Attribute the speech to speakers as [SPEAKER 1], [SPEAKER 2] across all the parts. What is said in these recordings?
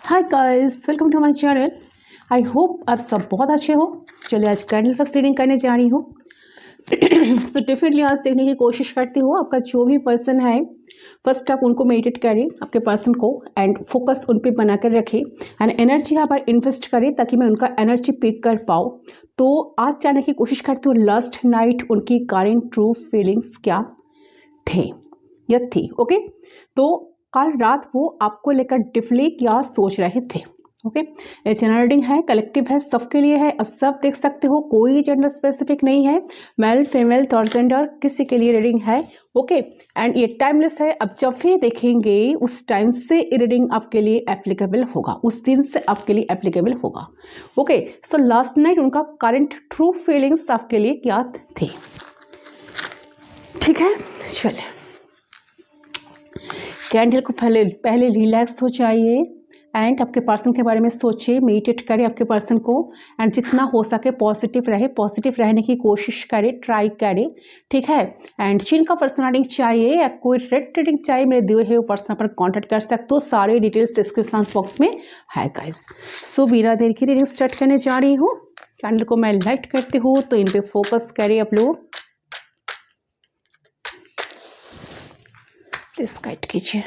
[SPEAKER 1] Hi guys, welcome to my channel. I hope आप सब बहुत अच्छे हो। चलिए आज कैंडल फ्लक्स रीडिंग करने जा रही हूँ। सो डेफिनेटली आज देखने की कोशिश करती हूँ आपका जो भी पर्सन है, फर्स्ट आप उनको मेडिटेट करें आपके पर्सन को एंड फोकस उन पर बना कर रखें एंड एनर्जी यहाँ पर इन्वेस्ट करें ताकि मैं उनका एनर्जी पिक कर पाऊँ। तो आज जानने की कोशिश करती हूँ लास्ट नाइट उनकी करेंट ट्रू फीलिंग्स क्या थे या थी। ओके, तो कल रात वो आपको लेकर डिफली क्या सोच रहे थे। ओके, ये चैनल रीडिंग है, कलेक्टिव है, सबके लिए है। अब सब देख सकते हो, कोई जेंडर स्पेसिफिक नहीं है, मेल फीमेल थर्ड जेंडर किसी के लिए रीडिंग है। ओके, एंड ये टाइमलेस है। अब जब भी देखेंगे उस टाइम से रीडिंग आपके लिए एप्लीकेबल होगा, उस दिन से आपके लिए एप्लीकेबल होगा। ओके, सो लास्ट नाइट उनका करंट ट्रू फीलिंग्स आपके लिए क्या थे। ठीक है, चलिए कैंडल को पहले रिलैक्स हो जाइए एंड आपके पर्सन के बारे में सोचिए, मेडिटेट करें आपके पर्सन को एंड जितना हो सके पॉजिटिव रहे, पॉजिटिव रहने की कोशिश करें, ट्राई करें। ठीक है, एंड जिनका पर्सन रीडिंग चाहिए या कोई रेड रीडिंग चाहिए मेरे दिए हुए पर्सन पर कांटेक्ट कर सकते हो, सारे डिटेल्स डिस्क्रिप्शन बॉक्स में है गाइस। सो बिना देर की रीडिंग स्टार्ट करने जा रही हूँ। कैंडल को मैं लाइट करती हूँ तो इन पर फोकस करें आप लोग, प्लीज गाइड कीजिए।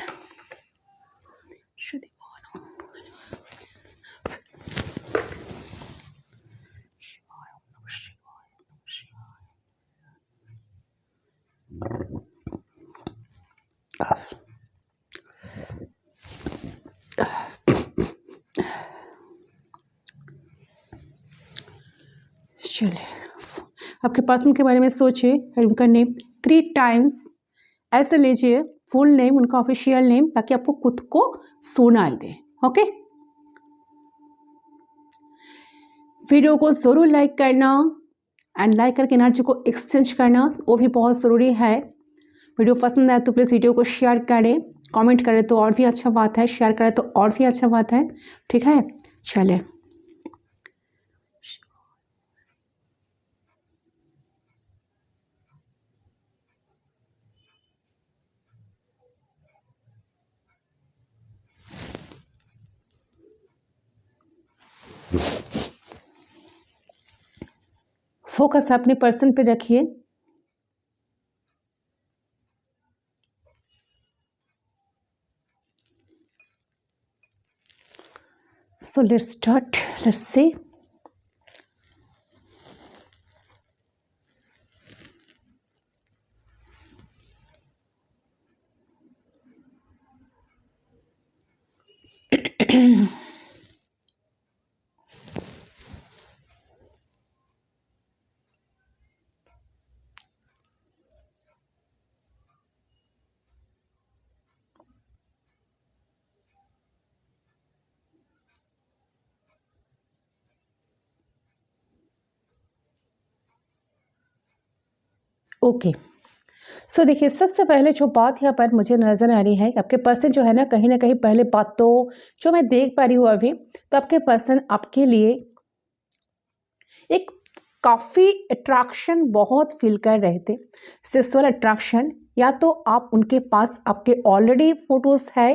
[SPEAKER 1] चलिए आपके पर्सन के बारे में सोचिए, उनका नेम 3 टाइम्स ऐसे लीजिए, फुल नेम, उनका ऑफिशियल नेम, ताकि आपको खुद को सुनाई दे। ओके, वीडियो को जरूर लाइक करना एंड लाइक करके एनर्जी को एक्सचेंज करना, वो भी बहुत ज़रूरी है। वीडियो पसंद आए तो प्लीज़ वीडियो को शेयर करें, कमेंट करें तो और भी अच्छा बात है, शेयर करें तो और भी अच्छा बात है। ठीक है, चलिए फोकस अपने पर्सन पे रखिए। So let's start, let's see. Okay, so देखिए, सबसे पहले जो बात यहाँ पर मुझे नज़र आ रही है, आपके पर्सन जो है ना कहीं पहले बात तो जो मैं देख पा रही हूँ अभी, तो आपके पर्सन आपके लिए एक काफ़ी अट्रैक्शन बहुत फील कर रहे थे, सेक्सुअल अट्रैक्शन। या तो आप उनके पास आपके ऑलरेडी फोटोज़ है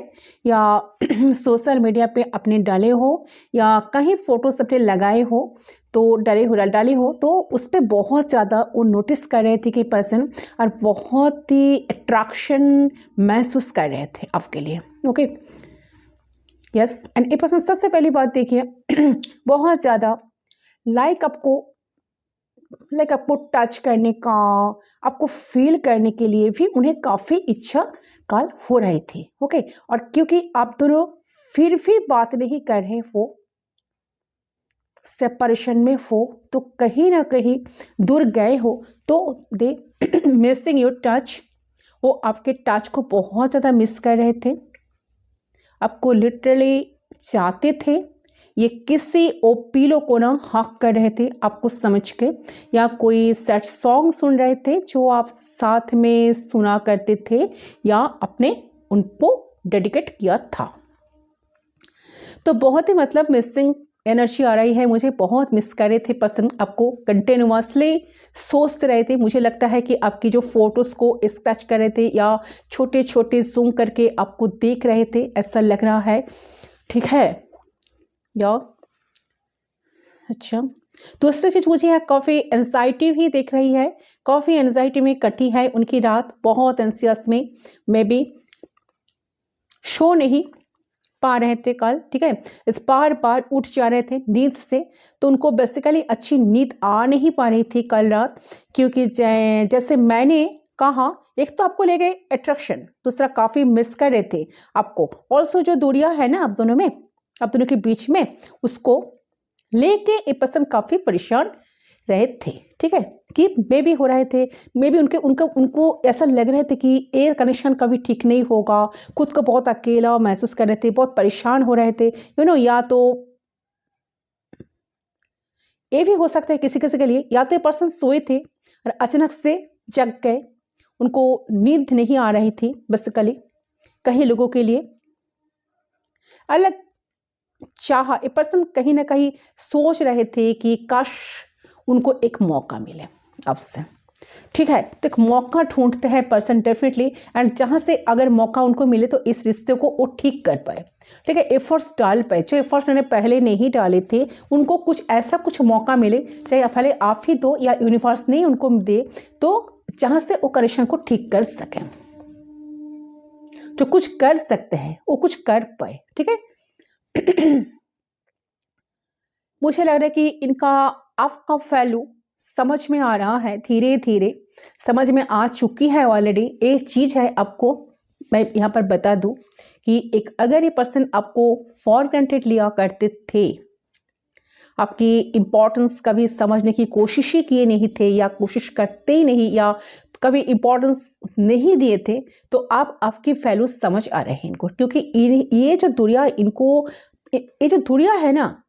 [SPEAKER 1] या सोशल मीडिया पे अपने डाले हो या कहीं फ़ोटोज़ अपने लगाए हो तो डाली हो तो उस पर बहुत ज़्यादा वो नोटिस कर रहे थे कि पर्सन, और बहुत ही अट्रैक्शन महसूस कर रहे थे आपके लिए। Okay, yes, and a person सबसे पहली बात देखिए बहुत ज़्यादा लाइक आपको टच करने का, आपको फील करने के लिए भी उन्हें काफ़ी इच्छा काल हो रही थी। ओके, और क्योंकि आप दोनों फिर भी बात नहीं कर रहे हो, सेपरेशन में हो, तो कहीं ना कहीं दूर गए हो, तो दे मिसिंग योर टच, वो आपके टच को बहुत ज़्यादा मिस कर रहे थे, आपको लिटरली चाहते थे। ये किसी ओपीलो को ना हक कर रहे थे आपको समझ के, या कोई सैड सॉन्ग सुन रहे थे जो आप साथ में सुना करते थे या अपने उनको डेडिकेट किया था। तो बहुत ही मतलब मिसिंग एनर्जी आ रही है, मुझे बहुत मिस कर रहे थे पर्सन, आपको कंटिन्यूअसली सोच रहे थे। मुझे लगता है कि आपकी जो फोटोज़ को स्क्रैच कर रहे थे या छोटे छोटे जूम करके आपको देख रहे थे, ऐसा लग रहा है। ठीक है, या अच्छा, दूसरी चीज़ मुझे यहाँ काफ़ी एंजाइटी भी दिख रही है, काफ़ी एंजाइटी में कटी है उनकी रात, बहुत एंसियस में मे बी शो नहीं पा रहे थे कल, ठीक है, इस बार बार उठ जा रहे थे नींद से, तो उनको बेसिकली अच्छी नींद आ नहीं पा रही थी कल रात, क्योंकि जैसे मैंने कहा, एक तो आपको ले गए अट्रैक्शन, दूसरा काफ़ी मिस कर रहे थे आपको, ऑल्सो जो दूरियां है ना आप दोनों में, आप दोनों के बीच में, उसको लेके एक पर्सन काफ़ी परेशान रहे थे, ठीक है, कि मे भी हो रहे थे, मे भी उनको ऐसा लग रहे थे कि एयर कनेक्शन कभी ठीक नहीं होगा, खुद को बहुत अकेला महसूस कर रहे थे, बहुत परेशान हो रहे थे, या तो ये भी हो सकता है किसी किसी के लिए, या तो ये पर्सन सोए थे और अचानक से जग गए, उनको नींद नहीं आ रही थी बेसिकली, कई लोगों के लिए अलग चाह, ए पर्सन कहीं ना कहीं सोच रहे थे कि काश उनको एक मौका मिले आपसे, ठीक है, तो एक मौका ढूंढते हैं पर्सन डेफिनेटली, एंड जहाँ से अगर मौका उनको मिले तो इस रिश्ते को वो ठीक कर पाए, ठीक है, एफर्ट्स डाल पाए, जो एफर्ट्स उन्होंने पहले नहीं डाले थे, उनको कुछ ऐसा कुछ मौका मिले, चाहे पहले आप ही दो या यूनिवर्स नहीं उनको दे, तो जहाँ से वो कनेक्शन को ठीक कर सकें, जो कुछ कर सकते हैं वो कुछ कर पाए, ठीक है। मुझे लग रहा है कि इनका आपका वैल्यू समझ में आ रहा है, धीरे धीरे समझ में आ चुकी है ऑलरेडी। एक चीज़ है आपको मैं यहाँ पर बता दूँ कि एक अगर ये पर्सन आपको फॉर ग्रांटेड लिया करते थे, आपकी इम्पोर्टेंस कभी समझने की कोशिश ही किए नहीं थे, या कोशिश करते ही नहीं, या कभी इम्पोर्टेंस नहीं दिए थे, तो आप आपकी वैल्यू समझ आ रहे हैं इनको, क्योंकि ये जो दुनिया इनको, ये जो दुनिया है ना,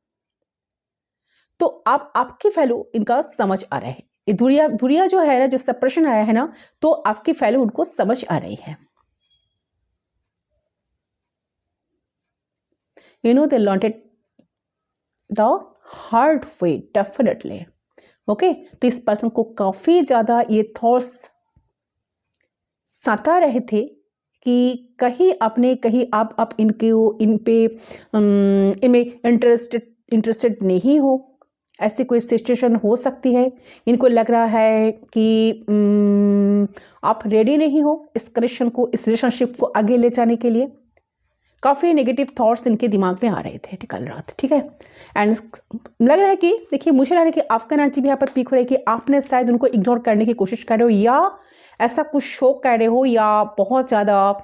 [SPEAKER 1] तो आप आपकी वैल्यू इनका समझ आ रहे हैं, ये दुनिया जो है ना, जो सेपरेशन आया है ना, तो आपकी वैल्यू उनको समझ आ रही है। They learned it the hard way definitely, okay. तो इस पर्सन को काफी ज्यादा ये थॉट्स सता रहे थे कि कहीं आपने कहीं आप इनमें इंटरेस्टेड नहीं हो, ऐसी कोई सिचुएशन हो सकती है, इनको लग रहा है कि आप रेडी नहीं हो इस कनेक्शन को, इस रिलेशनशिप को आगे ले जाने के लिए। काफ़ी नेगेटिव थॉट्स इनके दिमाग में आ रहे थे कल रात, ठीक है। एंड लग रहा है कि देखिए, मुझे लग रहा है कि आपका एनर्जी भी यहाँ पर पीक हो रही है कि आपने शायद उनको इग्नोर करने की कोशिश कर रहे हो, या ऐसा कुछ शो कर रहे हो, या बहुत ज़्यादा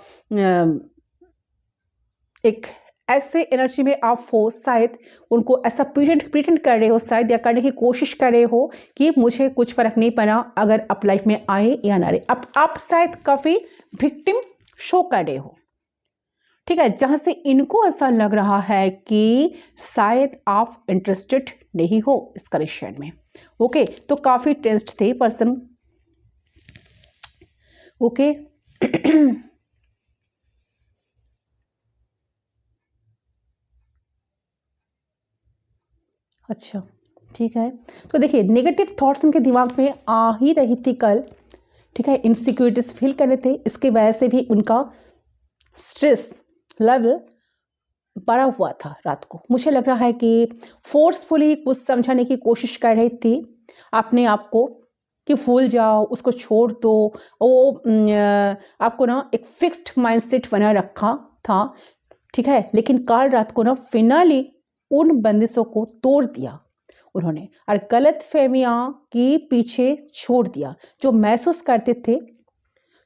[SPEAKER 1] एक ऐसे एनर्जी में आप हो, शायद उनको ऐसा प्रिटेंड कर रहे हो शायद, या करने की कोशिश कर रहे हो कि मुझे कुछ फर्क नहीं पड़ा अगर आप लाइफ में आए या ना रहे। आप शायद काफ़ी विक्टिम शो कर रहे हो, ठीक है, जहां से इनको ऐसा लग रहा है कि शायद आप इंटरेस्टेड नहीं हो इस कनेक्शन में, ओके। तो काफी टेंस्ड थे पर्सन, ओके। अच्छा, ठीक है, तो देखिए नेगेटिव थॉट्स इनके दिमाग में आ ही रही थी कल, ठीक है, इनसिक्योरिटीज फील कर रहे थे, इसके वजह से भी उनका स्ट्रेस लेवल बढ़ा हुआ था रात को। मुझे लग रहा है कि फोर्सफुली कुछ समझाने की कोशिश कर रही थी अपने आप को कि भूल जाओ, उसको छोड़ दो, वो आपको ना एक फिक्स्ड माइंडसेट बना रखा था, ठीक है, लेकिन कल रात को ना फिनाली उन बंदिशों को तोड़ दिया उन्होंने, और गलत फहमियाँ की पीछे छोड़ दिया, जो महसूस करते थे,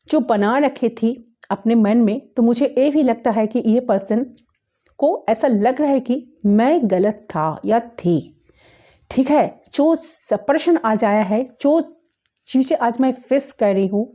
[SPEAKER 1] जो बना रखे थी अपने मन में। तो मुझे ये भी लगता है कि ये पर्सन को ऐसा लग रहा है कि मैं गलत था या थी, ठीक है, जो सेपरेशन आज आया है, जो चीज़ें आज मैं फेस कर रही हूँ,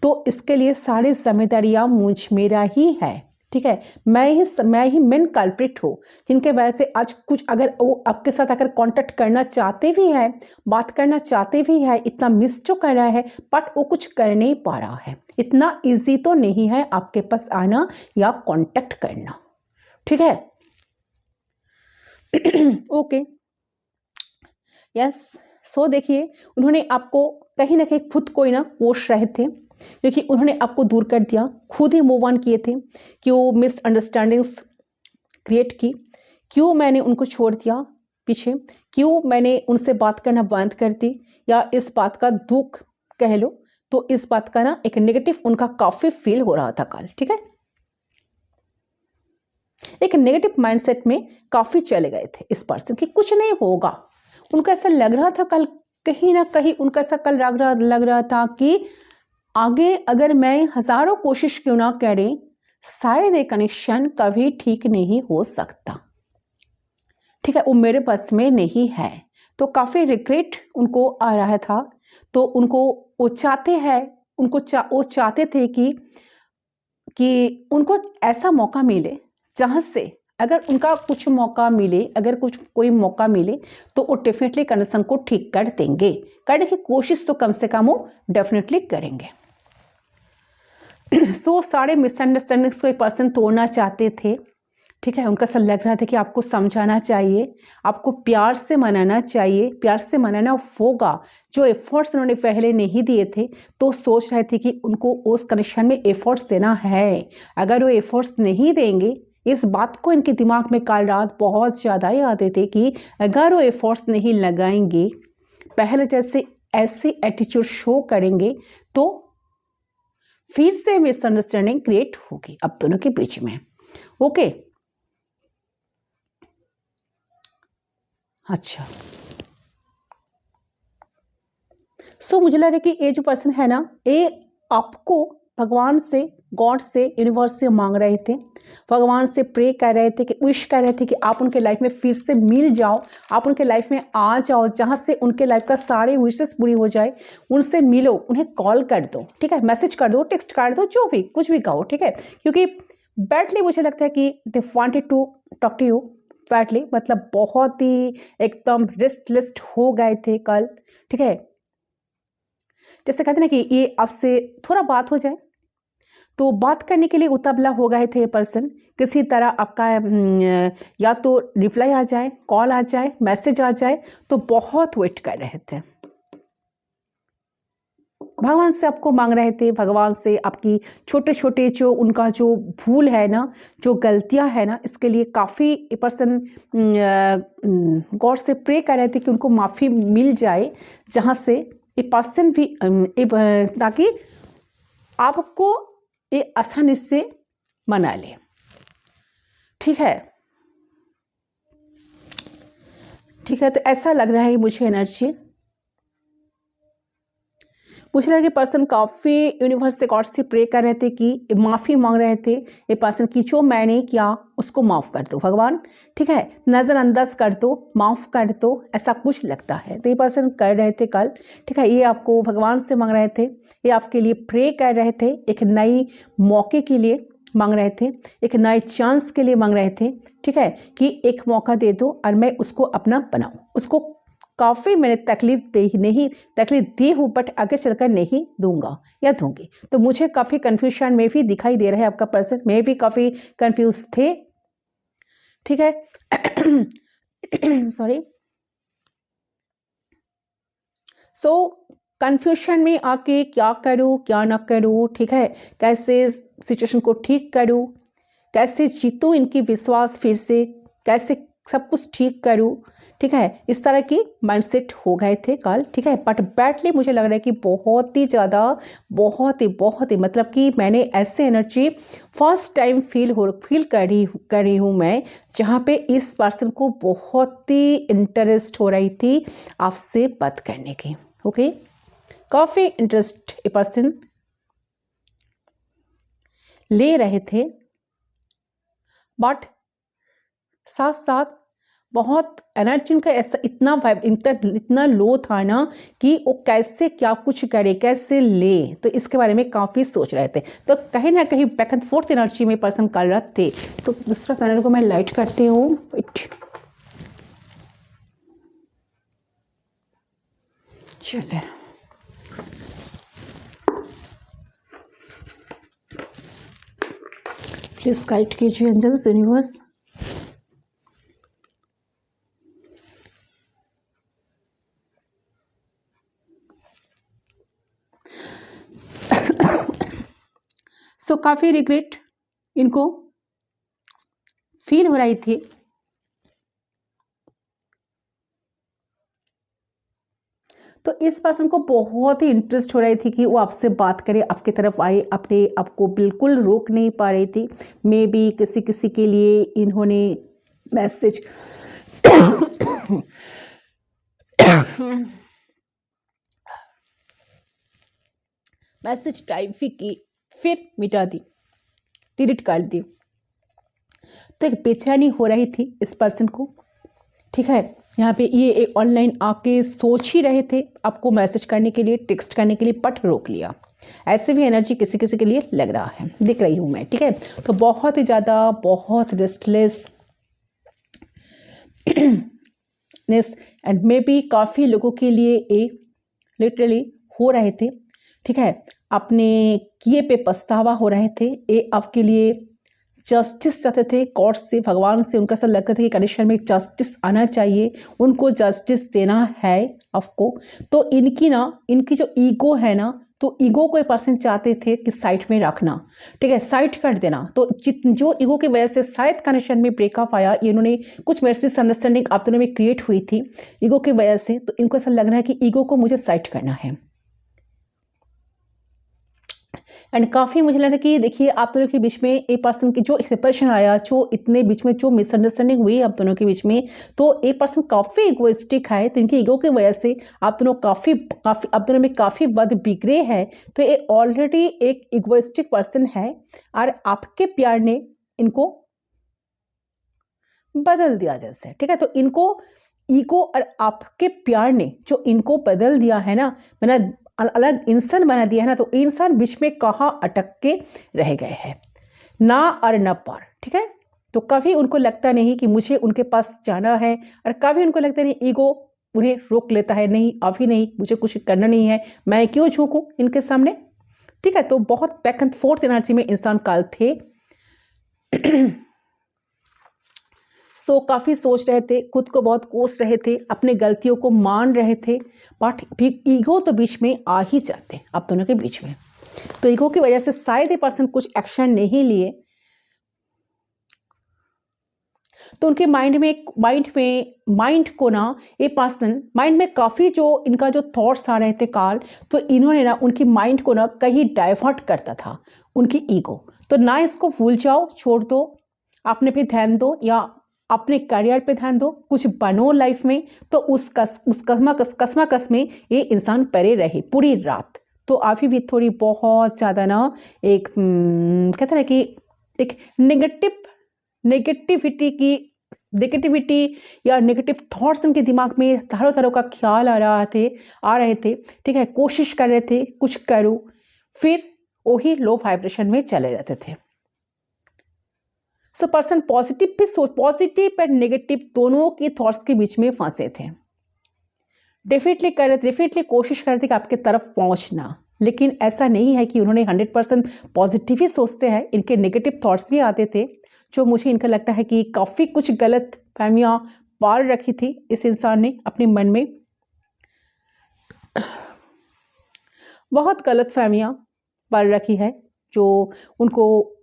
[SPEAKER 1] तो इसके लिए सारी जिम्मेदारियाँ मेरा ही है, ठीक है, मैं ही मेन कल्प्रिट हूँ, जिनके वजह से आज कुछ अगर वो आपके साथ अगर कांटेक्ट करना चाहते भी हैं, बात करना चाहते भी हैं, इतना मिस जो कर रहा है, बट वो कुछ कर नहीं पा रहा है, इतना इजी तो नहीं है आपके पास आना या कांटेक्ट करना, ठीक है। Okay, yes. सो देखिए, उन्होंने आपको कहीं ना कहीं खुद को ही ना कोस रहे थे, क्योंकि उन्होंने आपको दूर कर दिया, खुद ही मूव ऑन किए थे कि वो मिसअंडरस्टैंडिंग्स क्रिएट की क्यों मैंने उनको छोड़ दिया पीछे, क्यों मैंने उनसे बात करना बंद कर दी, या इस बात का दुख कह लो, तो इस बात का ना एक नेगेटिव उनका काफ़ी फील हो रहा था कल, ठीक है। एक नेगेटिव माइंडसेट में काफ़ी चले गए थे इस पर्सन कि कुछ नहीं होगा। उनको ऐसा लग रहा था कल, कहीं ना कहीं उनका ऐसा कल लग रहा था कि आगे अगर मैं हज़ारों कोशिश क्यों ना करें, शायद ये कनेक्शन कभी ठीक नहीं हो सकता, ठीक है, वो मेरे बस में नहीं है। तो काफ़ी रिग्रेट उनको आ रहा था। तो उनको वो चाहते हैं, वो चाहते थे कि उनको ऐसा मौका मिले जहाँ से अगर उनका कुछ मौका मिले, अगर कोई मौका मिले तो वो डेफिनेटली कनेक्शन को ठीक कर देंगे, करने की कोशिश तो कम से कम वो डेफिनेटली करेंगे। सो सारे मिसअंडरस्टैंडिंग्स को एक पर्सन तोड़ना चाहते थे, ठीक है। उनका ऐसा लग रहा था कि आपको समझाना चाहिए, आपको प्यार से मनाना चाहिए, प्यार से मनाना होगा। जो एफर्ट्स उन्होंने पहले नहीं दिए थे तो सोच रहे थे कि उनको उस कनेक्शन में एफर्ट्स देना है। अगर वो एफर्ट्स नहीं देंगे, इस बात को इनके दिमाग में कल रात बहुत ज़्यादा ही आते थे कि अगर वो एफर्ट्स नहीं लगाएंगे, पहले जैसे ऐसे एटीट्यूड शो करेंगे, तो फिर से मिसअंडरस्टैंडिंग क्रिएट होगी अब दोनों के बीच में। ओके, अच्छा। सो मुझे लग रहा है कि ये जो पर्सन है ना, ये आपको भगवान से, गॉड से, यूनिवर्स से मांग रहे थे, भगवान से प्रे कर रहे थे, कि विश कर रहे थे कि आप उनके लाइफ में फिर से मिल जाओ, आप उनके लाइफ में आ जाओ, जहाँ से उनके लाइफ का सारे विशेस पूरी हो जाए। उनसे मिलो, उन्हें कॉल कर दो, ठीक है, मैसेज कर दो, टेक्स्ट कर दो, जो भी कुछ भी कहो, ठीक है। क्योंकि बैडली मुझे लगता है कि they wanted to talk to you badly, मतलब बहुत ही एकदम रेस्टलेस हो गए थे कल, ठीक है। जैसे कहते हैं ना कि ये आपसे थोड़ा बात हो जाए, तो बात करने के लिए उतावला हो गए थे ये पर्सन। किसी तरह आपका या तो रिप्लाई आ जाए, कॉल आ जाए, मैसेज आ जाए, तो बहुत वेट कर रहे थे। भगवान से आपको मांग रहे थे, भगवान से आपकी छोटे छोटे जो उनका जो भूल है ना, जो गलतियां है ना, इसके लिए काफ़ी ये पर्सन गॉड से प्रे कर रहे थे कि उनको माफ़ी मिल जाए, जहाँ से ये पर्सन भी ताकि आपको ये आसानी से मना ले, ठीक है, ठीक है। तो ऐसा लग रहा है मुझे एनर्जी, पूछ रहा है कि पर्सन काफ़ी यूनिवर्स से, गॉड से प्रे कर रहे थे कि माफ़ी मांग रहे थे ये पर्सन की जो मैंने किया उसको माफ़ कर दो भगवान, ठीक है, नज़रअंदाज कर दो, माफ़ कर दो, ऐसा कुछ लगता है। तो ये पर्सन कर रहे थे कल, ठीक है, ये आपको भगवान से मांग रहे थे, ये आपके लिए प्रे कर रहे थे, एक नई मौके के लिए मांग रहे थे, एक नए चांस के लिए मांग रहे थे, ठीक है, कि एक मौका दे दो और मैं उसको अपना बनाऊँ। उसको काफ़ी मैंने तकलीफ दी हूँ, बट आगे चलकर नहीं दूंगा या दूंगी। तो मुझे काफ़ी कन्फ्यूजन में भी दिखाई दे रहा है आपका पर्सन, में भी काफ़ी कंफ्यूज थे, ठीक है। सॉरी। सो कन्फ्यूजन में आके क्या करूँ क्या ना करूँ, ठीक है, कैसे सिचुएशन को ठीक करूँ, कैसे जीतूँ इनकी विश्वास फिर से, कैसे सब कुछ ठीक करूँ, ठीक है, इस तरह की माइंडसेट हो गए थे कल, ठीक है। बट बैडली मुझे लग रहा है कि बहुत ही ज़्यादा, बहुत ही मतलब कि मैंने ऐसे एनर्जी फर्स्ट टाइम फील कर रही हूँ मैं, जहाँ पे इस पर्सन को बहुत ही इंटरेस्ट हो रही थी आपसे बात करने की। ओके, काफ़ी इंटरेस्ट ए पर्सन ले रहे थे, बट साथ साथ बहुत एनर्जी का ऐसा इतना लो था ना कि वो कैसे क्या कुछ करे, कैसे ले, तो इसके बारे में काफ़ी सोच रहे थे। तो कहीं ना कहीं बैक एंड फोर्थ एनर्जी में पर्सन कर रहे थे। तो दूसरा पैनल को मैं लाइट करती हूँ। चले, प्लीज गाइड कीजिए एंजल्स, यूनिवर्स। सो काफ़ी रिग्रेट इनको फील हो रही थी तो इस पर्सन को बहुत ही इंटरेस्ट हो रही थी कि वो आपसे बात करे, आपकी तरफ आए, अपने आपको बिल्कुल रोक नहीं पा रही थी। मे बी किसी किसी के लिए इन्होंने मैसेज मैसेज टाइप भी की, फिर मिटा दी, डिलीट कर दी। तो एक बेचैनी हो रही थी इस पर्सन को, ठीक है। यहाँ पे ये ऑनलाइन आके सोच ही रहे थे आपको मैसेज करने के लिए, टेक्स्ट करने के लिए, बट रोक लिया। ऐसे भी एनर्जी किसी किसी के लिए लग रहा है, दिख रही हूँ मैं, ठीक है। तो बहुत ही ज़्यादा, बहुत restlessness and may be काफ़ी लोगों के लिए ये लिटरली हो रहे थे, ठीक है। अपने किए पे पछतावा हो रहे थे, ये आपके लिए जस्टिस चाहते थे कोर्ट से, भगवान से। उनका ऐसा लगता था कि कंडीशन में जस्टिस आना चाहिए, उनको जस्टिस देना है आपको। तो इनकी जो ईगो है ना, तो ईगो को एक पर्सन चाहते थे कि साइड में रखना, ठीक है, साइड कर देना। तो जो ईगो की वजह से शायद कनेक्शन में ब्रेकअप आया, इन्होंने कुछ मिसअंडरस्टैंडिंग आप दोनों में क्रिएट हुई थी ईगो की वजह से। तो इनको ऐसा लग रहा है कि ईगो को मुझे साइड करना है। एंड काफ़ी मुझे लग रहा है कि देखिए आप दोनों के बीच में एक पर्सन की जो सेपरेशन आया, जो इतने बीच में जो मिसअंडरस्टैंडिंग हुई आप दोनों के बीच में, तो एक पर्सन काफ़ी इगोइस्टिक है। तो इनकी ईगो की वजह से आप दोनों काफ़ी आप दोनों में काफ़ी वध बिगड़े हैं। तो ये ऑलरेडी एक इगोइस्टिक पर्सन है और आपके प्यार ने इनको बदल दिया जैसे, ठीक है। तो इनको ईगो और आपके प्यार ने जो इनको बदल दिया है ना, मैंने अलग इंसान बना दिया है ना, तो इंसान बीच में कहाँ अटक के रह गए हैं, ना और न पर, ठीक है। तो कभी उनको लगता नहीं कि मुझे उनके पास जाना है, और कभी उनको लगता नहीं, ईगो उन्हें रोक लेता है, नहीं अभी नहीं, मुझे कुछ करना नहीं है, मैं क्यों झुकूं इनके सामने, ठीक है। तो बहुत बैक एंड फोर्थ एनर्जी में इंसान काल थे। सो काफ़ी सोच रहे थे, खुद को बहुत कोस रहे थे, अपने गलतियों को मान रहे थे, बट भी ईगो तो बीच में आ ही जाते आप दोनों के बीच में। तो ईगो की वजह से शायद ये पर्सन कुछ एक्शन नहीं लिए। तो उनके माइंड को ना, ये पर्सन माइंड में काफ़ी जो इनका जो थॉट्स आ रहे थे काल, तो इन्होंने ना उनकी माइंड को ना कहीं डाइवर्ट करता था उनकी ईगो। तो ना इसको भूल जाओ, छोड़ दो, अपने पे ध्यान दो या अपने करियर पे ध्यान दो, कुछ बनो लाइफ में। तो उस कसमा में ये इंसान परे रहे पूरी रात। तो अभी भी थोड़ी बहुत ज़्यादा ना एक कहते हैं ना कि एक नेगेटिविटी या नेगेटिव थॉट्स उनके दिमाग में तरह तरह का ख्याल आ रहे थे, ठीक है। कोशिश कर रहे थे कुछ करूं, फिर वही लो वाइब्रेशन में चले जाते थे। सो पर्सन पॉजिटिव पर नेगेटिव दोनों की थॉट्स के बीच में फंसे थे। डेफिनेटली कोशिश कर रहे थे कि आपके तरफ पहुंचना, लेकिन ऐसा नहीं है कि उन्होंने 100% पॉजिटिव ही सोचते हैं। इनके नेगेटिव थॉट्स भी आते थे, जो मुझे इनका लगता है कि काफ़ी कुछ गलत फहमियाँ पाल रखी थी इस इंसान ने अपने मन में, बहुत गलत फहमियाँ पाल रखी है, जो उनको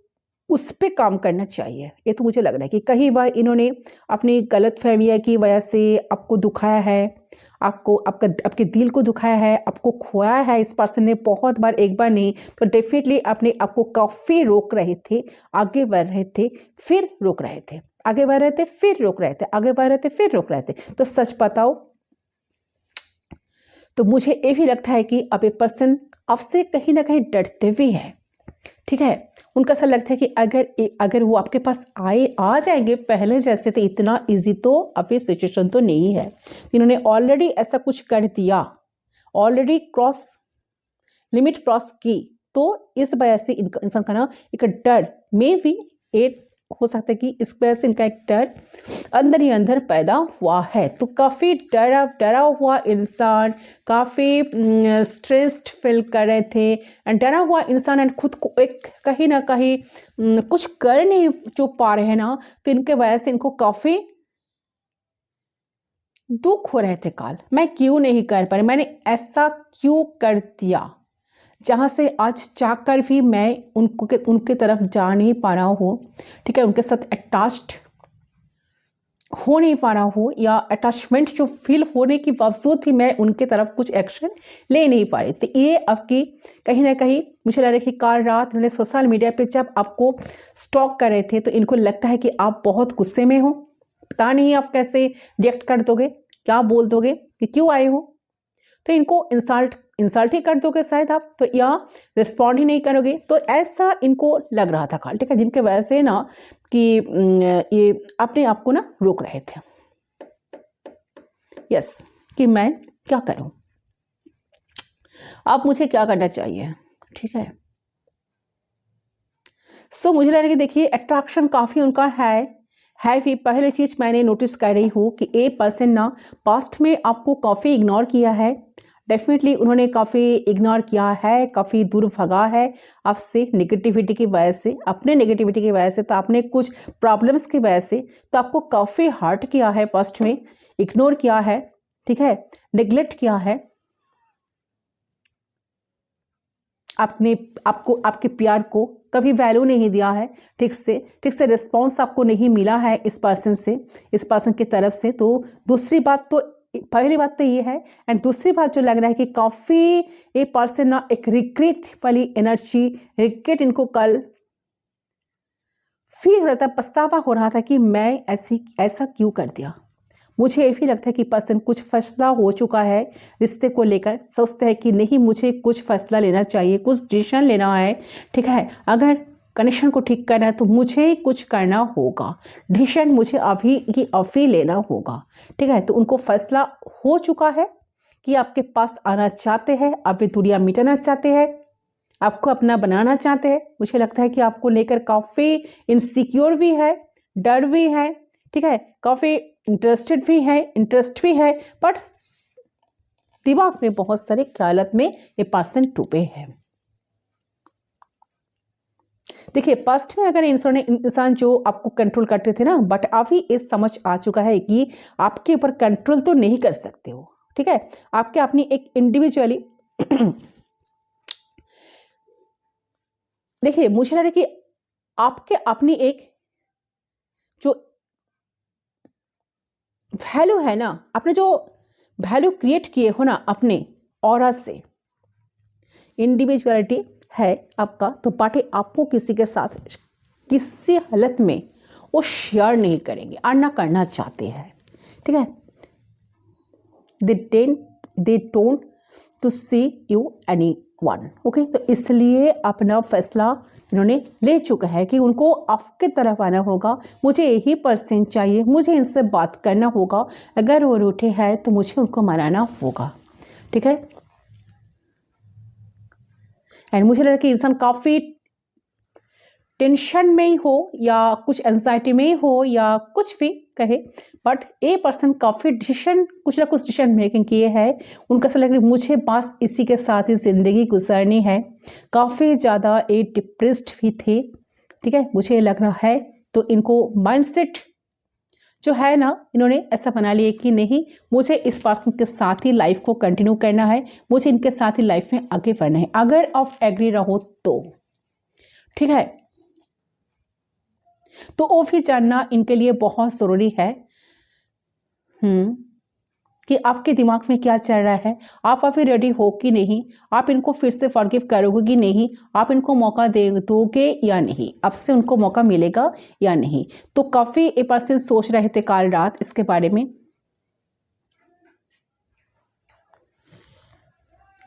[SPEAKER 1] उस पर काम करना चाहिए। ये तो मुझे लग रहा है कि कई बार इन्होंने अपनी गलत फहमियाँ की वजह से आपको दुखाया है, आपके दिल को दुखाया है, आपको खोया है इस पर्सन ने बहुत बार, एक बार नहीं। तो डेफिनेटली अपने आपको काफ़ी रोक रहे थे, आगे बढ़ रहे थे, फिर रोक रहे थे, आगे बढ़ रहे थे, फिर रोक रहे थे, आगे बढ़ रहे थे, फिर रोक रहे थे। तो सच बताओ, तो मुझे ये भी लगता है कि अब ये पर्सन आपसे कहीं ना कहीं डरते भी हैं, ठीक है। उनका ऐसा लगता है कि अगर वो आपके पास आ जाएंगे पहले जैसे, तो इतना इजी तो अभी सिचुएशन तो नहीं है। इन्होंने ऑलरेडी ऐसा कुछ कर दिया, ऑलरेडी लिमिट क्रॉस की। तो इस वजह से इनका इंसान का ना एक डर में भी एक हो सकता है कि इस वजह से इनका एक डर अंदर ही अंदर पैदा हुआ है। तो काफ़ी डरा हुआ इंसान, काफ़ी स्ट्रेस्ड फील कर रहे थे, एंड डरा हुआ इंसान एंड खुद को एक कहीं ना कहीं कुछ कर नहीं जो पा रहे हैं ना, तो इनके वजह से इनको काफ़ी दुख हो रहे थे काल, मैं क्यों नहीं कर पा रही, मैंने ऐसा क्यों कर दिया, जहाँ से आज चाहकर भी मैं उनके तरफ जा नहीं पा रहा हूँ, ठीक है, उनके साथ अटैच्ड हो नहीं पा रहा हो, या अटैचमेंट जो फील होने के बावजूद भी मैं उनके तरफ कुछ एक्शन ले नहीं पा रही। तो ये आपकी कहीं ना कहीं मुझे लग रहा है कि कल रात इन्होंने सोशल मीडिया पे जब आपको स्टॉक कर रहे थे तो इनको लगता है कि आप बहुत गुस्से में हो, पता नहीं आप कैसे रिएक्ट कर दोगे, क्या बोल दोगे कि क्यों आए हो। तो इनको इंसल्ट ही कर दोगे शायद आप, तो या रिस्पॉन्ड ही नहीं करोगे। तो ऐसा इनको लग रहा था कल, ठीक है, जिनके वजह से ना कि ये अपने आप को ना रोक रहे थे। यस, कि मैं क्या करूं, अब मुझे क्या करना चाहिए, ठीक है। सो मुझे लग रहा है कि देखिए अट्रैक्शन काफ़ी उनका है भी। पहले चीज़ मैंने नोटिस कर रही हूँ कि ए पर्सन ना पास्ट में आपको काफ़ी इग्नोर किया है। डेफिनेटली उन्होंने काफ़ी इग्नोर किया है, काफ़ी दूर भगा है आपसे नेगेटिविटी की वजह से, अपने नेगेटिविटी की वजह से, तो आपने कुछ प्रॉब्लम्स की वजह से तो आपको काफ़ी हर्ट किया है, पास्ट में इग्नोर किया है, ठीक है, नेग्लेक्ट किया है। आपने आपके प्यार को कभी वैल्यू नहीं दिया है, ठीक से रिस्पॉन्स आपको नहीं मिला है इस पर्सन की तरफ से। तो दूसरी बात तो, पहली बात तो ये है, एंड दूसरी बात जो लग रहा है कि काफ़ी ये पर्सन ना एक रिग्रेट वाली एनर्जी, रिग्रेट इनको कल फील हो रहा था, पछतावा हो रहा था कि मैं ऐसा क्यों कर दिया। मुझे ये भी लगता है कि पर्सन कुछ फैसला हो चुका है रिश्ते को लेकर, सोचते हैं कि नहीं मुझे कुछ फैसला लेना चाहिए, कुछ डिसीजन लेना है, ठीक है, अगर कनेक्शन को ठीक करना है तो मुझे कुछ करना होगा, डिसीजन मुझे अभी की अभी लेना होगा, ठीक है। तो उनको फैसला हो चुका है कि आपके पास आना चाहते हैं, आप ये दुनिया मिटाना चाहते हैं, आपको अपना बनाना चाहते हैं। मुझे लगता है कि आपको लेकर काफ़ी इनसिक्योर भी है, डर भी है, ठीक है, काफ़ी इंटरेस्ट भी है, बट दिमाग में बहुत सारे ख्यालात में ये पर्सन डूबे हैं। देखिए पास्ट में अगर इंसान जो आपको कंट्रोल करते थे ना, बट अभी इस समझ आ चुका है कि आपके ऊपर कंट्रोल तो नहीं कर सकते हो, ठीक है। आपके अपनी एक इंडिविजुअली देखिए मुझे लग रहा है कि आपके अपनी एक जो वैल्यू है ना, आपने जो वैल्यू क्रिएट किए हो ना अपने ऑरा से, इंडिविजुअलिटी है आपका, तो पार्टी आपको किसी के साथ किसी हालत में वो शेयर नहीं करेंगे और ना करना चाहते हैं, ठीक है। They don't to see you anyone, okay. तो इसलिए अपना फैसला इन्होंने ले चुका है कि उनको आपके तरफ आना होगा, मुझे यही पर्सन चाहिए, मुझे इनसे बात करना होगा, अगर वो रूठे हैं तो मुझे उनको मनाना होगा, ठीक है। एंड मुझे लग रहा है कि इंसान काफ़ी टेंशन में ही हो या कुछ एंजाइटी में ही हो या कुछ भी कहे, बट ए पर्सन काफ़ी कुछ ना कुछ डिसीजन मेकिंग किए है। उनका ऐसा लग रहा है मुझे बस इसी के साथ ही ज़िंदगी गुजारनी है। काफ़ी ज़्यादा ए डिप्रेस्ड भी थे, ठीक है, मुझे लग रहा है। तो इनको माइंडसेट जो है ना, इन्होंने ऐसा बना लिया कि नहीं मुझे इस पर्सन के साथ ही लाइफ को कंटिन्यू करना है, मुझे इनके साथ ही लाइफ में आगे बढ़ना है, अगर आप एग्री रहो तो, ठीक है। तो वो भी जानना इनके लिए बहुत ज़रूरी है कि आपके दिमाग में क्या चल रहा है, आप अभी रेडी हो कि नहीं, आप इनको फिर से फॉरगिव करोगे कि नहीं, आप इनको मौका दोगे या नहीं, आपसे उनको मौका मिलेगा या नहीं। तो काफ़ी ए पर्सन सोच रहे थे कल रात इसके बारे में,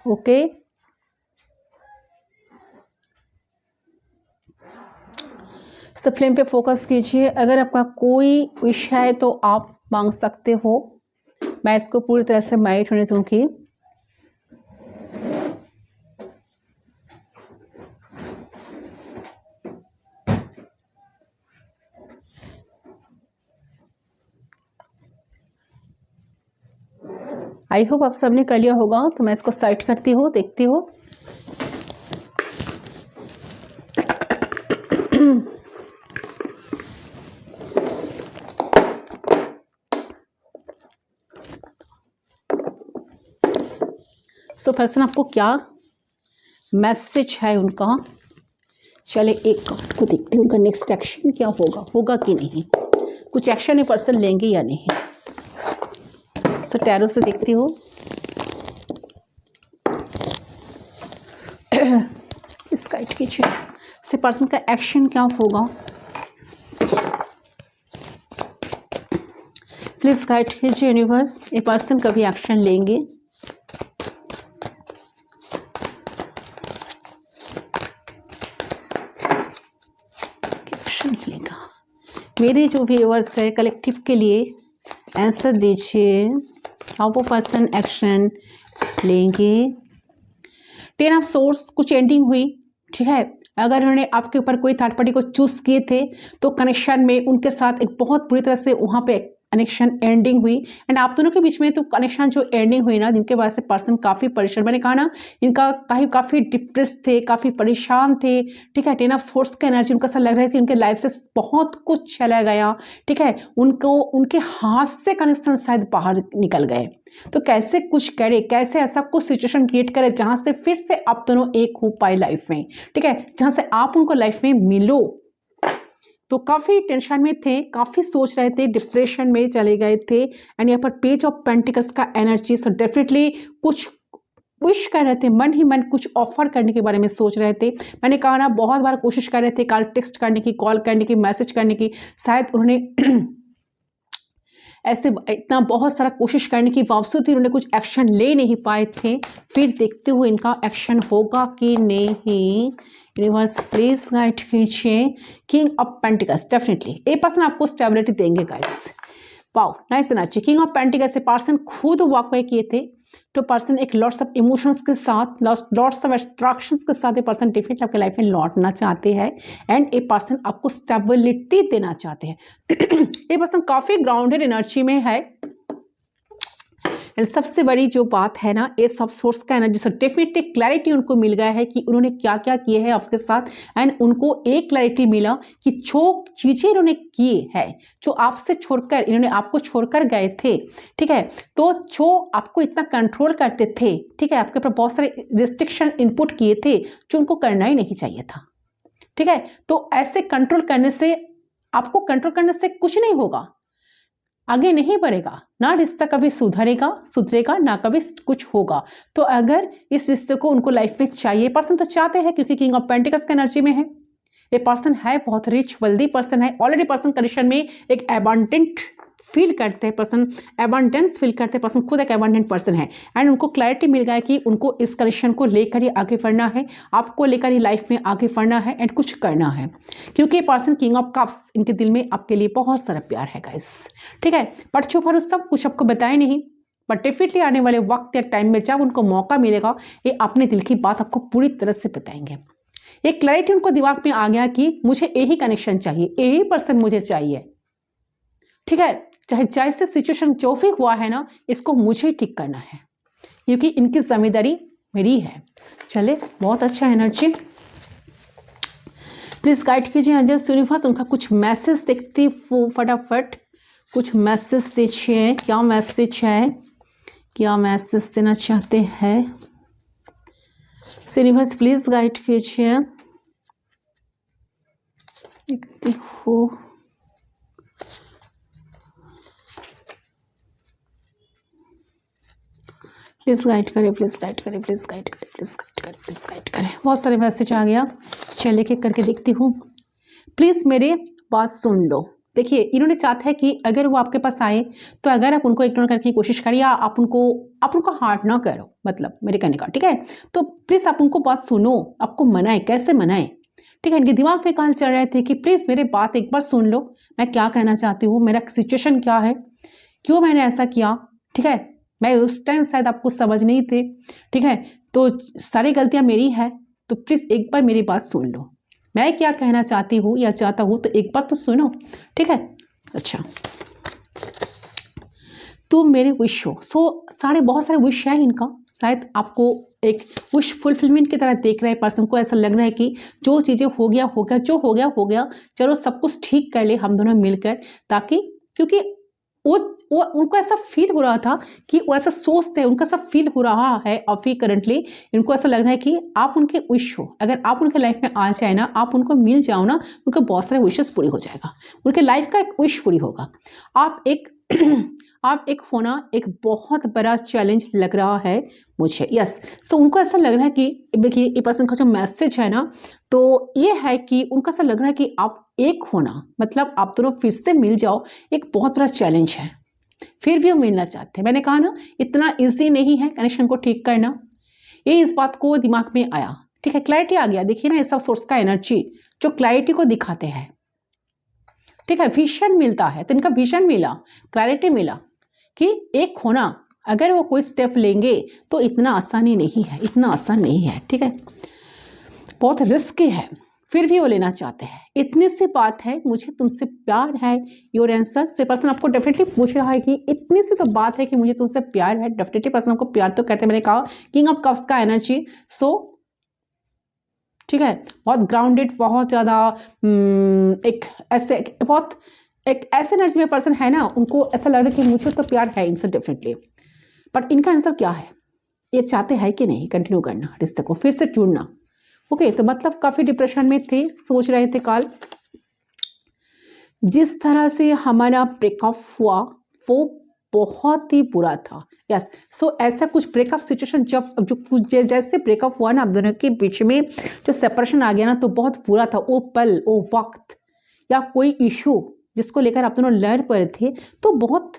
[SPEAKER 1] ओके। सब फ्लेम पे फोकस कीजिए। अगर आपका कोई विश है तो आप मांग सकते हो, मैं इसको पूरी तरह से माइट होने दूंगी। आई होप आप सबने कर लिया होगा, तो मैं इसको साइड करती हूँ, देखती हूँ। सो पर्सन आपको क्या मैसेज है उनका, चले एक कार्ड को देखते हैं, उनका नेक्स्ट एक्शन क्या होगा कि नहीं। कुछ एक्शन ये पर्सन लेंगे या नहीं। सो टैरो से देखती हूँ इस गाइड कीजिए से पर्सन का एक्शन क्या होगा। प्लीज गाइड कीजिए यूनिवर्स, ये पर्सन कभी एक्शन लेंगे। एक्शन लेगा। मेरे जो व्यूअर्स है कलेक्टिव के लिए आंसर दीजिए, हाउ वो पर्सन एक्शन लेंगे। 10 ऑफ सोर्स, कुछ एंडिंग हुई, ठीक है। अगर उन्होंने आपके ऊपर कोई थर्ड पार्टी को चूज किए थे तो कनेक्शन में उनके साथ एक बहुत बुरी तरह से वहाँ पे कनेक्शन एंडिंग हुई। एंड आप दोनों के बीच में तो कनेक्शन जो एंडिंग हुई ना, जिनके वजह से पर्सन काफ़ी परेशान, मैंने कहा ना इनका काफ़ी डिप्रेस थे, काफ़ी परेशान थे, ठीक है। 10 ऑफ सोर्स की एनर्जी उनका ऐसा लग रही थी उनके लाइफ से बहुत कुछ चला गया, ठीक है। उनको उनके हाथ से कनेक्शन शायद बाहर निकल गए। तो कैसे कुछ करे, कैसे ऐसा कुछ सिचुएशन क्रिएट करे जहाँ से फिर से आप दोनों एक हो पाए लाइफ में, ठीक है, जहाँ से आप उनको लाइफ में मिलो। तो काफ़ी टेंशन में थे, काफ़ी सोच रहे थे, डिप्रेशन में चले गए थे। एंड यहाँ पर पेज ऑफ पेंटिकल्स का एनर्जी, सो डेफिनेटली कुछ विश कर रहे थे, मन ही मन कुछ ऑफर करने के बारे में सोच रहे थे। मैंने कहा ना बहुत बार कोशिश कर रहे थे कॉल टेक्स्ट करने की, कॉल करने की, मैसेज करने की, शायद उन्होंने ऐसे इतना बहुत सारा कोशिश करने के बावजूद भी उन्होंने कुछ एक्शन ले नहीं पाए थे। फिर देखते हुए इनका एक्शन होगा कि नहीं। यूनिवर्स प्लीज गाइड कीजिए। किंग ऑफ पेंटिकल्स, डेफिनेटली ये पर्सन आपको स्टेबिलिटी देंगे guys. Wow nice energy. King of pentacles से पर्सन खुद वॉक अवे किए थे, तो पर्सन एक लॉट्स ऑफ इमोशंस के साथ, लॉट्स ऑफ एट्रैक्शंस के साथ ये पर्सन डेफिनेटली आपके लाइफ में लौटना चाहते हैं। एंड ये पर्सन आपको स्टेबिलिटी देना चाहते हैं। ये पर्सन काफ़ी ग्राउंडेड एनर्जी में है। एंड सबसे बड़ी जो बात है ना, ये सब सोर्स का एनर्जी, सो डेफिनेटली क्लैरिटी उनको मिल गया है कि उन्होंने क्या क्या किए हैं आपके साथ। एंड उनको एक क्लैरिटी मिला कि जो चीज़ें इन्होंने किए हैं, जो आपसे छोड़कर, इन्होंने आपको छोड़कर गए थे, ठीक है, तो जो आपको इतना कंट्रोल करते थे, ठीक है, आपके ऊपर बहुत सारे रिस्ट्रिक्शन इनपुट किए थे जो उनको करना ही नहीं चाहिए था, ठीक है। तो ऐसे कंट्रोल करने से, आपको कंट्रोल करने से कुछ नहीं होगा, आगे नहीं बढ़ेगा, ना रिश्ता कभी सुधरेगा ना कभी कुछ होगा। तो अगर इस रिश्ते को उनको लाइफ में चाहिए, पर्सन तो चाहते हैं क्योंकि किंग ऑफ पेंटिकल्स की एनर्जी में है। ये पर्सन है बहुत रिच वेल्दी पर्सन है, ऑलरेडी पर्सन कंडीशन में एक एबंडेंट फील करते हैं, पर्सन एबंडेंस फील करते हैं, पर्सन खुद एक एबंडेंट पर्सन है। एंड उनको क्लैरिटी मिल गया है कि उनको इस कंडीशन को लेकर ही आगे बढ़ना है, आपको लेकर ही लाइफ में आगे बढ़ना है एंड कुछ करना है, क्योंकि पर्सन किंग ऑफ कप्स, इनके दिल में आपके लिए बहुत सारा प्यार है गाइस, ठीक है। बट छुप सब कुछ आपको बताए नहीं, बट डेफिनेटली आने वाले वक्त या टाइम में जब उनको मौका मिलेगा, ये अपने दिल की बात आपको पूरी तरह से बताएंगे। एक क्लैरिटी उनको दिमाग में आ गया कि मुझे यही कनेक्शन चाहिए, यही पर्सन मुझे चाहिए, ठीक है। चाहे जैसे सिचुएशन जो भी हुआ है ना, इसको मुझे ठीक करना है, क्योंकि इनकी जिम्मेदारी मेरी है। चले, बहुत अच्छा एनर्जी। प्लीज गाइड कीजिए एंजल्स यूनिवर्स, उनका कुछ मैसेज देखती फटाफट, कुछ मैसेज दीजिए। क्या मैसेज है, क्या मैसेज देना चाहते हैं यूनिवर्स, प्लीज गाइड कीजिए। देखती हूँ, प्लीज़ गाइड करें, प्लीज़ गाइड करें, प्लीज़ गाइड करें, प्लीज़ गाइड करें, प्लीज़ गाइड करें। बहुत सारे मैसेज आ गया, चलिए एक करके देखती हूँ। प्लीज़ मेरे बात सुन लो। देखिए, इन्होंने चाहता है कि अगर वो आपके पास आए तो अगर आप उनको इग्नोर करने की कोशिश करिए, या आप उनको हार्ट ना करो, मतलब मेरे कहने का, ठीक है। तो प्लीज़ आप उनको बात सुनो, आपको मनाएं, कैसे मनाएं, ठीक है। इनके दिमाग में काल चल रहे थे कि प्लीज़ मेरे बात एक बार सुन लो, मैं क्या कहना चाहती हूँ, मेरा सिचुएशन क्या है, क्यों मैंने ऐसा किया, ठीक है। मैं उस टाइम शायद आपको समझ नहीं थे, ठीक है, तो सारी गलतियां मेरी है, तो प्लीज़ एक बार मेरी बात सुन लो, मैं क्या कहना चाहती हूँ या चाहता हूँ, तो एक बार तो सुनो, ठीक है। अच्छा, तुम मेरे विश हो। बहुत सारे विश है इनका, शायद आपको एक विश फुलफिलमेंट की तरह देख रहे हैं। पर्सन को ऐसा लग रहा है कि जो चीज़ें हो गया, जो हो गया, चलो सब कुछ ठीक कर ले हम दोनों मिलकर, ताकि क्योंकि वो उनको ऐसा फील हो रहा था कि वो ऐसा सोचते हैं, उनको ऐसा फील हो रहा है अभी करंटली, इनको ऐसा लग रहा है कि आप उनके विश हो, अगर आप उनके लाइफ में आ जाए ना, आप उनको मिल जाओ ना, उनके बहुत सारे विशेस पूरी हो जाएगा, उनके लाइफ का एक विश पूरी होगा। आप एक होना एक बहुत बड़ा चैलेंज लग रहा है मुझे, यस। सो उनको ऐसा लग रहा है कि देखिए ये पर्सन का जो मैसेज है ना, तो ये है कि उनको ऐसा लग रहा है कि आप एक होना मतलब आप दोनों फिर से मिल जाओ, एक बहुत बड़ा चैलेंज है। फिर भी वो मिलना चाहते हैं। मैंने कहा ना इतना ईजी नहीं है कनेक्शन को ठीक करना, ये इस बात को दिमाग में आया, ठीक है, क्लैरिटी आ गया। देखिए ना ये सब सोर्स का एनर्जी जो क्लैरिटी को दिखाते हैं, ठीक है, विजन मिलता है, तो इनका विजन मिला, क्लैरिटी मिला कि एक होना, अगर वो कोई स्टेप लेंगे तो इतना आसानी नहीं है, इतना आसान नहीं है, ठीक है, बहुत रिस्की है, फिर भी वो लेना चाहते हैं। इतनी सी बात है, मुझे तुमसे प्यार है, योर आंसर। से पर्सन आपको डेफिनेटली पूछ रहा है कि इतनी सी तो बात है कि मुझे तुमसे प्यार है, डेफिनेटली पर्सन आपको प्यार तो करते हैं। मैंने कहा किंग ऑफ कप्स का एनर्जी, सो ठीक है, बहुत ग्राउंडेड, बहुत ज़्यादा एक ऐसे एनर्जी में पर्सन है ना, उनको ऐसा लग रहा है कि मुझे तो प्यार है इनसे डेफिनेटली, बट इनका आंसर क्या है, ये चाहते हैं कि नहीं कंटिन्यू करना रिश्ते को, फिर से जुड़ना। ओके, तो मतलब काफ़ी डिप्रेशन में थे, सोच रहे थे काल, जिस तरह से हमारा ब्रेकअप हुआ वो बहुत ही बुरा था, यस। सो ऐसा कुछ ब्रेकअप सिचुएशन जब जैसे ब्रेकअप हुआ ना आप दोनों के बीच में, जो सेपरेशन आ गया ना, तो बहुत बुरा था वो पल, वो वक्त, या कोई इशू जिसको लेकर आप दोनों लड़ पड़े थे, तो बहुत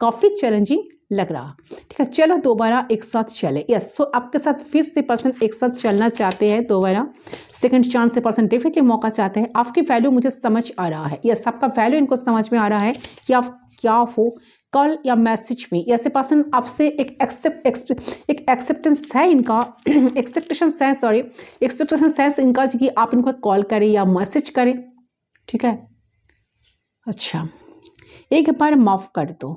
[SPEAKER 1] काफ़ी चैलेंजिंग लग रहा, ठीक है। चलो दोबारा एक साथ चले, यस। सो आपके साथ फिर से पर्सन एक साथ चलना चाहते हैं, दोबारा सेकंड चांस से पर्सन डेफिनेटली मौका चाहते हैं। आपकी वैल्यू मुझे समझ आ रहा है, यस, आपका वैल्यू इनको समझ में आ रहा है कि आप क्या हो, कॉल या मैसेज में ऐसे पर्सन आपसे एक एक्सेप्टेंस है इनका, एक्सपेक्टेशन है इनका कि आप इनको कॉल करें या मैसेज करें, ठीक है। अच्छा, एक बार माफ़ कर दो,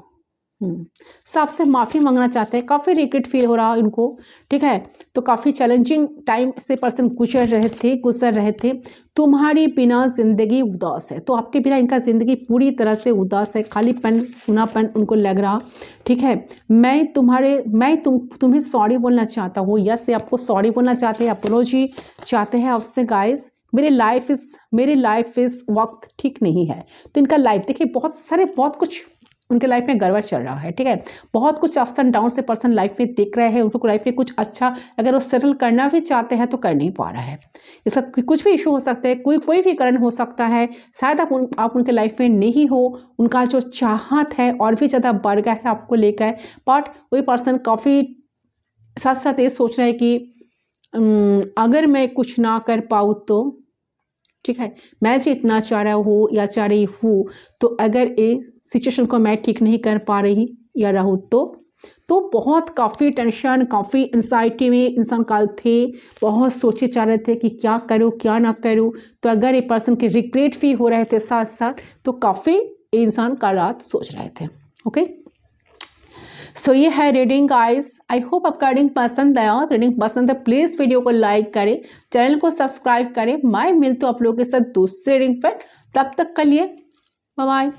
[SPEAKER 1] सो आपसे माफ़ी मांगना चाहते हैं, काफ़ी रिग्रेट फील हो रहा इनको, ठीक है। तो काफ़ी चैलेंजिंग टाइम से पर्सन गुजर रहे थे। तुम्हारी बिना ज़िंदगी उदास है, तो आपके बिना इनका ज़िंदगी पूरी तरह से उदास है, खालीपन, सुनापन उनको लग रहा, ठीक है। तुम्हें सॉरी बोलना चाहता हूँ, यस, आपको सॉरी बोलना चाहते हैं, अपोलॉजी चाहते हैं आपसे गाइस। मेरी लाइफ इस वक्त ठीक नहीं है, तो इनका लाइफ देखिए बहुत कुछ उनके लाइफ में गड़बड़ चल रहा है, ठीक है। बहुत कुछ अप्स एंड डाउन से पर्सन लाइफ में देख रहे हैं, उनको लाइफ में कुछ अच्छा अगर वो सेटल करना भी चाहते हैं तो कर नहीं पा रहा है। इसका कुछ भी इशू हो सकता है, कोई भी कारण हो सकता है, शायद आप उनके लाइफ में नहीं हो, उनका जो चाहत है और भी ज़्यादा बढ़ गया है आपको लेकर, बट वही पर्सन काफ़ी साथ साथ ये सोच रहे हैं कि अगर मैं कुछ ना कर पाऊँ तो, ठीक है, मैं जो इतना चाह रहा हूँ या चाह रही हूँ, तो अगर ये सिचुएशन को मैं ठीक नहीं कर पा रही या रहूँ तो बहुत काफ़ी टेंशन, काफ़ी एंजाइटी में इंसान काल थे, बहुत सोचे चाह रहे थे कि क्या करूँ क्या ना करूँ। तो अगर ये पर्सन के रिग्रेट भी हो रहे थे साथ साथ, तो काफ़ी इंसान काल रात सोच रहे थे। ओके, सो ये है रीडिंग गाइस। आई होप आपका रीडिंग पसंद आया। रीडिंग पसंद है प्लीज़ वीडियो को लाइक करें, चैनल को सब्सक्राइब करें। मैं मिलती हूँ आप लोगों के साथ दूसरे रीडिंग पर, तब तक के लिए बाय बाय।